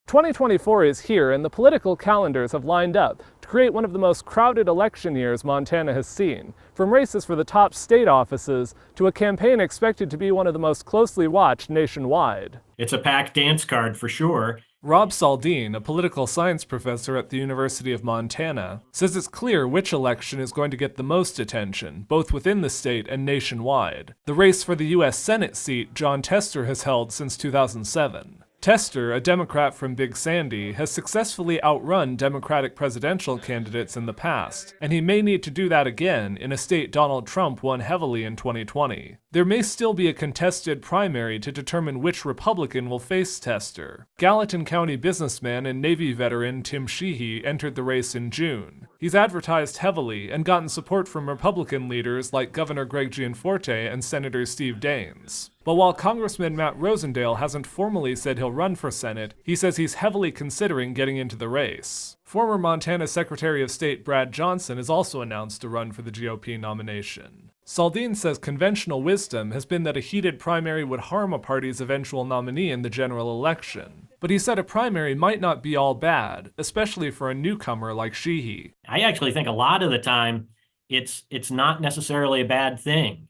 2024 is here, and the political calendars have lined up to create one of the most crowded election years Montana has seen, from races for the top state offices to a campaign expected to be one of the most closely watched nationwide. It's a packed dance card for sure. Rob Saldin, a political science professor at the University of Montana, says it's clear which election is going to get the most attention, both within the state and nationwide. The race for the U.S. Senate seat Jon Tester has held since 2007. Tester, a Democrat from Big Sandy, has successfully outrun Democratic presidential candidates in the past, and he may need to do that again in a state Donald Trump won heavily in 2020. There may still be a contested primary to determine which Republican will face Tester. Gallatin County businessman and Navy veteran Tim Sheehy entered the race in June. He's advertised heavily and gotten support from Republican leaders like Governor Greg Gianforte and Senator Steve Daines. But while Congressman Matt Rosendale hasn't formally said he'll run for Senate, he says he's heavily considering getting into the race. Former Montana Secretary of State Brad Johnson has also announced a run for the GOP nomination. Saldin says conventional wisdom has been that a heated primary would harm a party's eventual nominee in the general election. But he said a primary might not be all bad, especially for a newcomer like Sheehy. I actually think a lot of the time it's not necessarily a bad thing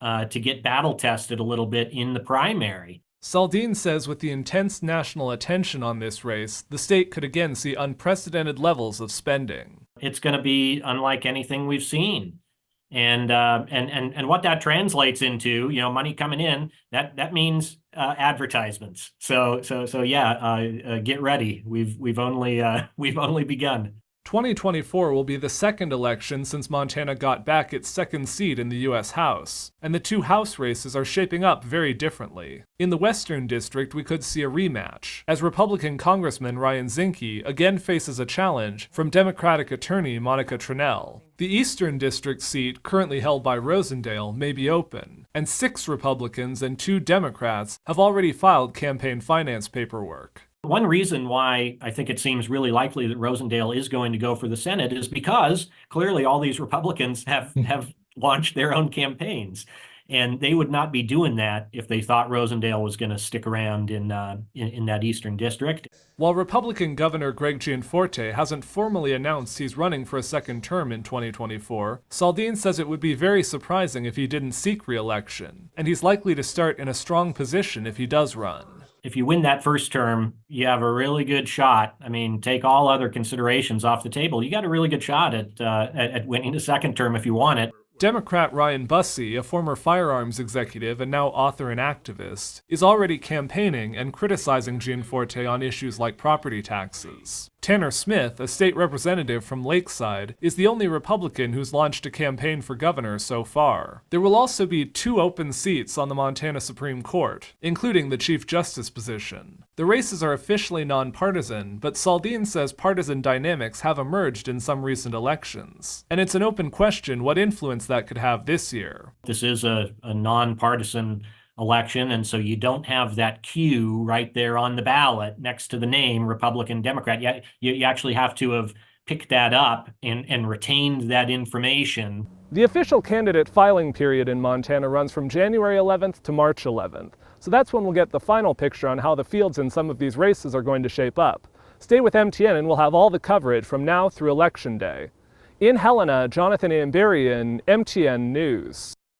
to get battle tested a little bit in the primary. Saldin says with the intense national attention on this race, the state could again see unprecedented levels of spending. It's going to be unlike anything we've seen. And what that translates into, money coming in, that means advertisements. So yeah, get ready. We've only begun. 2024 will be the second election since Montana got back its second seat in the U.S. House, and the two House races are shaping up very differently. In the Western District, we could see a rematch, as Republican Congressman Ryan Zinke again faces a challenge from Democratic attorney Monica Tranel. The Eastern District seat, currently held by Rosendale, may be open, and 6 Republicans and 2 Democrats have already filed campaign finance paperwork. One reason why I think it seems really likely that Rosendale is going to go for the Senate is because clearly all these Republicans have launched their own campaigns, and they would not be doing that if they thought Rosendale was going to stick around in that Eastern District. While Republican Governor Greg Gianforte hasn't formally announced he's running for a second term in 2024, Saldin says it would be very surprising if he didn't seek re-election, and he's likely to start in a strong position if he does run. If you win that first term, you have a really good shot. I mean, take all other considerations off the table. You got a really good shot at winning the second term if you want it. Democrat Ryan Bussey, a former firearms executive and now author and activist, is already campaigning and criticizing Gianforte on issues like property taxes. Tanner Smith, a state representative from Lakeside, is the only Republican who's launched a campaign for governor so far. There will also be 2 open seats on the Montana Supreme Court, including the Chief Justice position. The races are officially nonpartisan, but Saldin says partisan dynamics have emerged in some recent elections, and it's an open question what influence that could have this year. This is a nonpartisan election, and so you don't have that Q right there on the ballot next to the name Republican, Democrat. You actually have to have picked that up and retained that information. The official candidate filing period in Montana runs from January 11th to March 11th, so that's when we'll get the final picture on how the fields in some of these races are going to shape up. Stay with MTN and we'll have all the coverage from now through Election Day. In Helena, Jonathan Amberian, MTN News.